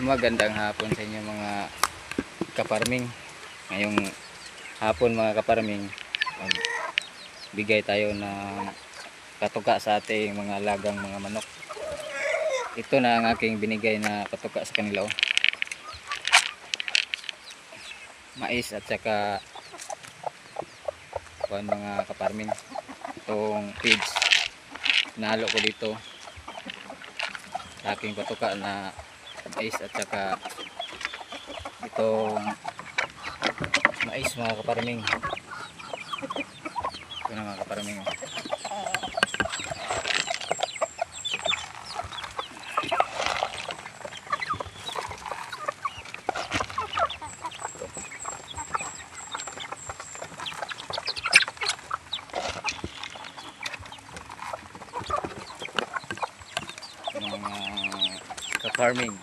Magandang hapon sa inyo mga kaparming. Ngayong hapon mga kaparming, magbigay tayo ng katuka sa ating mga alagang mga manok. Ito na ang aking binigay na katuka sa kanila. Mais at saka mga kaparming. Itong feeds nalo ko dito sa aking katuka na mais at saka itong mais mga kaparming. Ito na mga kaparming. Mga kaparming.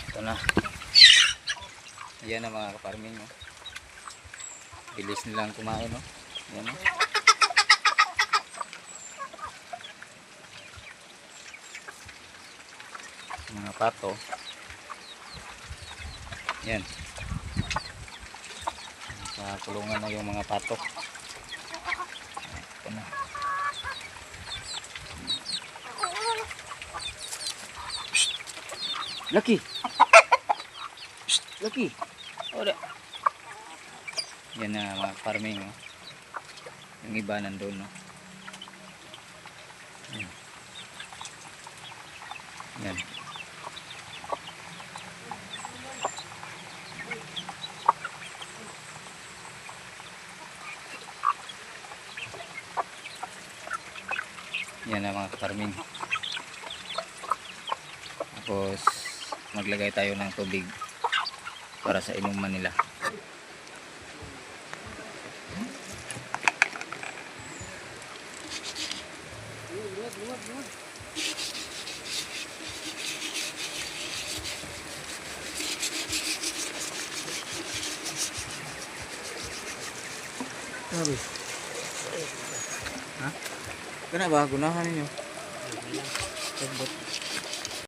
Ito na. Ayan na mga kaparming. Bilis nilang kumain. Ayan na. Mga pato. Ayan. Sa kulungan na yung mga pato. Ito na. Lucky. Lucky. Ora. Yan na mga farming. Yung iba nandun. Yan. Yan na mga farming. Tapos maglagay tayo ng tubig para sa inuman nila. Sabi. Ha? Kenapa gunakan ini?